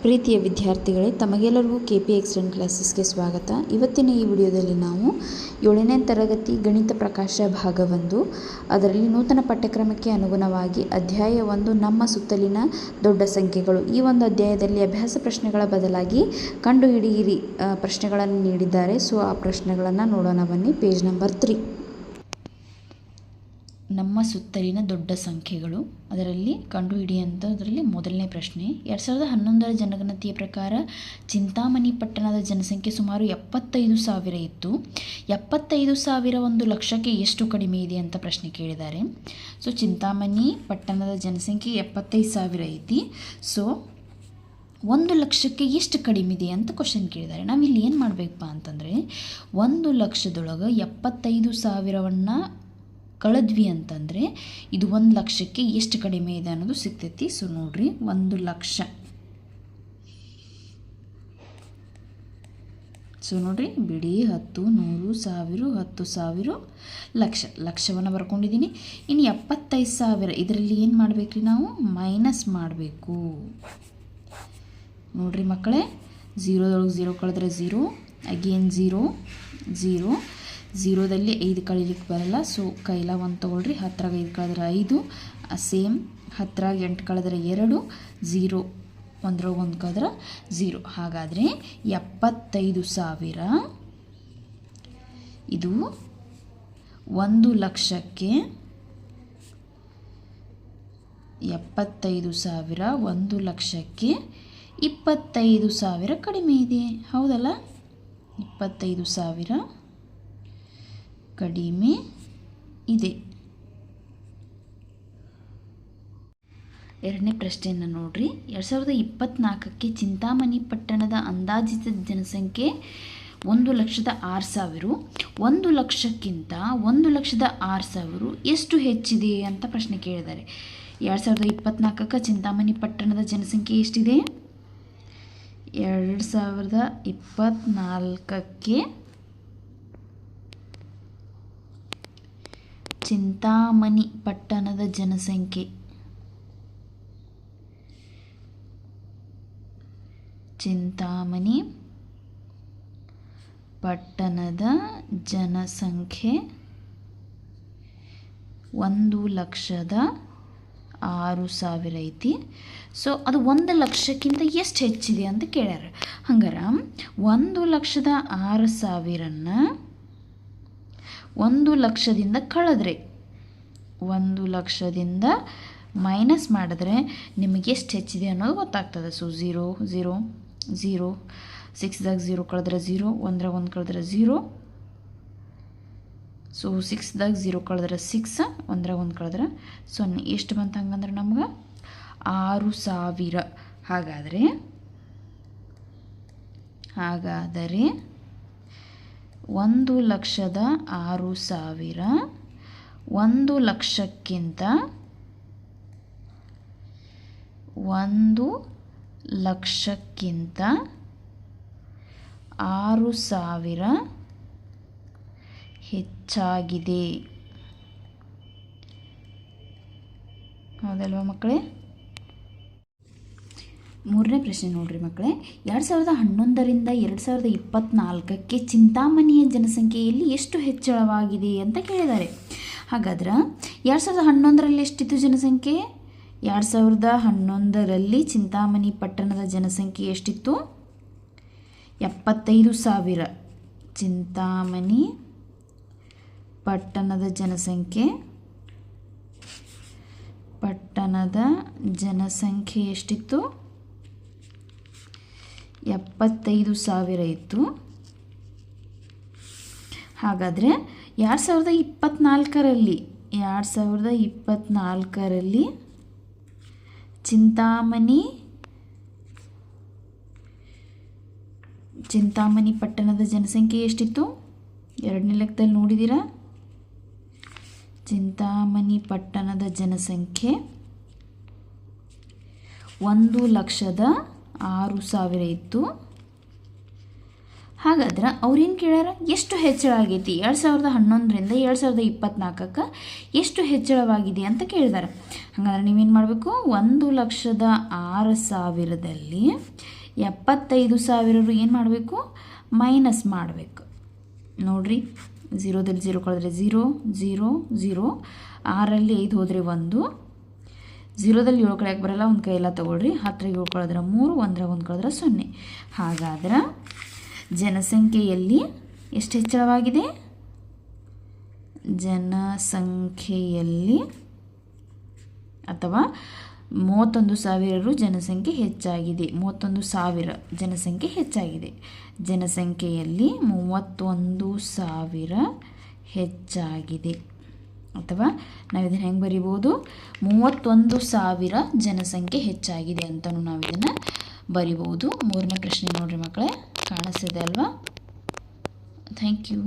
ಪ್ರೀತಿಯ ವಿದ್ಯಾರ್ಥಿಗಳೇ, ತಮಗೆಲ್ಲರಿಗೂ KP ಎಕ್ಸಲೆಂಟ್ ಕ್ಲಾಸಸ್ಗೆ ಸ್ವಾಗತ. ಇವತ್ತಿನ ಈ ವಿಡಿಯೋದಲ್ಲಿ ನಾವು 7ನೇ ತರಗತಿ ಗಣಿತ ಪ್ರಕಾಶ ಭಾಗ 1 ಅದರಲ್ಲಿ ನೂತನ ಪಠ್ಯಕ್ರಮಕ್ಕೆ ಅನುಗುಣವಾಗಿ ಅಧ್ಯಾಯ 1 ನಮ್ಮ ಸುತ್ತಲಿನ ದೊಡ್ಡ ಸಂಖ್ಯೆಗಳು. ಈ ಒಂದು ಅಧ್ಯಾಯದಲ್ಲಿ ಅಭ್ಯಾಸ ಪ್ರಶ್ನೆಗಳ ಬದಲಾಗಿ ಕಂಡುಹಿಡಿಯಿರಿ ಪ್ರಶ್ನೆಗಳನ್ನು ನೀಡಿದ್ದಾರೆ. ಸೊ ಆ ಪ್ರಶ್ನೆಗಳನ್ನು ನೋಡೋಣ ಬನ್ನಿ. Page number 3. ನಮ್ಮ ಸುತ್ತಲಿನ ದೊಡ್ಡ ಸಂಖ್ಯೆಗಳು ಅದರಲ್ಲಿ ಕಂಡುಹಿಡಿಯುವಂಥದ್ರಲ್ಲಿ ಮೊದಲನೇ ಪ್ರಶ್ನೆ. 2011ರ ಜನಗಣತಿಯ ಪ್ರಕಾರ ಚಿಂತಾಮಣಿ ಪಟ್ಟಣದ ಜನಸಂಖ್ಯೆ ಸುಮಾರು 75,000 ಇತ್ತು. 75,000 1 ಲಕ್ಷಕ್ಕೆ ಎಷ್ಟು ಕಡಿಮೆ ಇದೆ ಅಂತ ಪ್ರಶ್ನೆ ಕೇಳಿದ್ದಾರೆ. ಸೊ ಚಿಂತಾಮಣಿ ಪಟ್ಟಣದ ಜನಸಂಖ್ಯೆ 75,000 ಐತಿ. ಸೊ 1 ಲಕ್ಷಕ್ಕೆ ಎಷ್ಟು ಕಡಿಮೆ ಇದೆ ಅಂತ ಕ್ವಶನ್ ಕೇಳಿದ್ದಾರೆ. ನಾವಿಲ್ಲಿ ಏನು ಮಾಡಬೇಕಪ್ಪ ಅಂತಂದರೆ 1 ಲಕ್ಷದೊಳಗೆ 75,000ವನ್ನು ಕಳೆದ್ವಿ ಅಂತಂದರೆ ಇದು 1 ಲಕ್ಷಕ್ಕೆ ಎಷ್ಟು ಕಡಿಮೆ ಇದೆ ಅನ್ನೋದು ಸಿಗ್ತೈತಿ. ಸೊ ನೋಡ್ರಿ, 1 ಲಕ್ಷ. ಸೊ ನೋಡ್ರಿ, ಬಿಡಿ 10, 100, 1000, 10,000, ಲಕ್ಷವನ್ನು ಬರ್ಕೊಂಡಿದ್ದೀನಿ. ಇನ್ನು 75,000 ಇದರಲ್ಲಿ ಏನು ಮಾಡಬೇಕ್ರಿ, ನಾವು ಮೈನಸ್ ಮಾಡಬೇಕು. ನೋಡ್ರಿ ಮಕ್ಕಳೇ, 0ದೊಳಗೆ 0 ಕಳೆದ್ರೆ 0, ಅಗೇನ್ 0, 0ದಲ್ಲಿ 5 ಕಳೀಲಿಕ್ಕೆ ಬರಲ್ಲ. ಸೊ ಕೈಲ 1 ತೊಗೊಳ್ರಿ. 10ರಾಗ 5 ಕಳೆದ್ರೆ 5, ಸೇಮ್. 10ರಾಗ 8 ಕಳೆದ್ರೆ 2, 0, 1ರಾಗ 1 ಕಳೆದ್ರೆ 0. ಹಾಗಾದರೆ 75,000 ಇದು 1 ಲಕ್ಷಕ್ಕೆ 75,000 1 ಲಕ್ಷಕ್ಕೆ 25,000 ಕಡಿಮೆ ಇದೆ. ಹೌದಲ್ಲ? 25,000 ಕಡಿಮೆ ಇದೆ. ಎರಡನೇ ಪ್ರಶ್ನೆಯನ್ನು ನೋಡ್ರಿ. 2024ಕ್ಕೆ ಚಿಂತಾಮಣಿ ಪಟ್ಟಣದ ಅಂದಾಜಿತ ಜನಸಂಖ್ಯೆ 1,06,000. 1 ಲಕ್ಷಕ್ಕಿಂತ 1,06,000 ಎಷ್ಟು ಹೆಚ್ಚಿದೆ ಅಂತ ಪ್ರಶ್ನೆ ಕೇಳಿದ್ದಾರೆ. 2024ಕ್ಕೆ ಚಿಂತಾಮಣಿ ಪಟ್ಟಣದ ಜನಸಂಖ್ಯೆ ಎಷ್ಟಿದೆ? 2024ಕ್ಕೆ ಚಿಂತಾಮಣಿ ಪಟ್ಟಣದ ಜನಸಂಖ್ಯೆ ಚಿಂತಾಮಣಿ ಪಟ್ಟಣದ ಜನಸಂಖ್ಯೆ 1,06,000 ಐತಿ. ಸೊ ಅದು 1 ಲಕ್ಷಕ್ಕಿಂತ ಎಷ್ಟು ಹೆಚ್ಚಿದೆ ಅಂತ ಕೇಳ್ಯಾರ. ಹಂಗಾರೆ 1,06,000ನ್ನು 1 ಲಕ್ಷದಿಂದ ಕಳೆದ್ರೆ 1 ಲಕ್ಷದಿಂದ ಮೈನಸ್ ಮಾಡಿದ್ರೆ ನಿಮಗೆ ಎಷ್ಟು ಹೆಚ್ಚಿದೆ ಅನ್ನೋದು ಗೊತ್ತಾಗ್ತದೆ. ಸೊ 0, 0, 0, 6ದಾಗ 0 ಕಳೆದ್ರೆ 0, 1ರಾಗ 1 ಕಳೆದ್ರೆ 0. ಸೊ 6ದಾಗ 0 ಕಳೆದ್ರೆ 6, 1ರಾಗ 1 ಕಳೆದ್ರೆ 0. ಎಷ್ಟು ಬಂತು ಹಂಗಂದ್ರೆ ನಮ್ಗೆ 6,000. ಹಾಗಾದರೆ 1,06,000 1 ಲಕ್ಷಕ್ಕಿಂತ 6,000 ಹೆಚ್ಚಾಗಿದೆ. ಹೌದಲ್ವಾ ಮಕ್ಕಳೇ? ಮೂರನೇ ಪ್ರಶ್ನೆ ನೋಡ್ರಿ ಮಕ್ಕಳೇ. 2011ರಿಂದ 2024ಕ್ಕೆ ಚಿಂತಾಮಣಿಯ ಜನಸಂಖ್ಯೆಯಲ್ಲಿ ಎಷ್ಟು ಹೆಚ್ಚಳವಾಗಿದೆ ಅಂತ ಕೇಳಿದ್ದಾರೆ. ಹಾಗಾದ್ರೆ 2011ರಲ್ಲಿ ಎಷ್ಟಿತ್ತು ಜನಸಂಖ್ಯೆ? 2011ರಲ್ಲಿ ಚಿಂತಾಮಣಿ ಪಟ್ಟಣದ ಜನಸಂಖ್ಯೆ ಎಷ್ಟಿತ್ತು? 75,000. ಚಿಂತಾಮಣಿ ಪಟ್ಟಣದ ಜನಸಂಖ್ಯೆ ಎಷ್ಟಿತ್ತು? 75,000 ಇತ್ತು. ಹಾಗಾದರೆ 2024ರಲ್ಲಿ ಚಿಂತಾಮಣಿ ಪಟ್ಟಣದ ಜನಸಂಖ್ಯೆ ಎಷ್ಟಿತ್ತು? ಎರಡನೇ ಲೆಕ್ಕದಲ್ಲಿ ನೋಡಿದ್ದೀರಾ? ಚಿಂತಾಮಣಿ ಪಟ್ಟಣದ ಜನಸಂಖ್ಯೆ 1,06,000 ಇತ್ತು. ಹಾಗಾದ್ರೆ ಅವ್ರೇನು ಕೇಳ್ಯಾರ, ಎಷ್ಟು ಹೆಚ್ಚಳ ಆಗೈತಿ 2011ರಿಂದ 2024ಕ್ಕೆ ಎಷ್ಟು ಹೆಚ್ಚಳವಾಗಿದೆ ಅಂತ ಕೇಳಿದಾರೆ. ಹಾಗಾದ್ರೆ ನೀವೇನು ಮಾಡಬೇಕು, 1,06,000ದಲ್ಲಿ 75,000 ಏನು ಮಾಡಬೇಕು, ಮೈನಸ್ ಮಾಡಬೇಕು. ನೋಡಿರಿ, 0ದಲ್ಲಿ 0 ಕಳೆದ್ರೆ 0 0 0, 6ರಲ್ಲಿ 5 ಹೋದರೆ 1, 0ದಲ್ಲಿ 7 ಕಳೆಯಕ್ಕೆ ಬರಲ್ಲ, ಒಂದು ಕೈ ಎಲ್ಲ ತೊಗೊಳ್ರಿ, 10ರಲ್ಲಿ 7 ಕಳೆದ್ರೆ 3, 1ರಲ್ಲಿ 1 ಕಳೆದ್ರೆ 0. ಹಾಗಾದ್ರೆ ಜನಸಂಖ್ಯೆಯಲ್ಲಿ ಎಷ್ಟು ಹೆಚ್ಚಳವಾಗಿದೆ, ಜನಸಂಖ್ಯೆಯಲ್ಲಿ ಅಥವಾ 31,000 ಜನಸಂಖ್ಯೆ ಹೆಚ್ಚಾಗಿದೆ. 31,000 ಜನಸಂಖ್ಯೆ ಹೆಚ್ಚಾಗಿದೆ. ಜನಸಂಖ್ಯೆಯಲ್ಲಿ 31,000 ಹೆಚ್ಚಾಗಿದೆ. ಅಥವಾ ನಾವು ಇದನ್ನು ಹೆಂಗೆ ಬರಿಬೋದು, 31,000 ಜನಸಂಖ್ಯೆ ಹೆಚ್ಚಾಗಿದೆ ಅಂತಲೂ ನಾವು ಇದನ್ನು ಬರಿಬೋದು. 3ನೇ ಪ್ರಶ್ನೆ ನೋಡಿರಿ ಮಕ್ಕಳೇ, ಕಾಣಿಸ್ತಿದೆ ಅಲ್ವಾ? Thank you.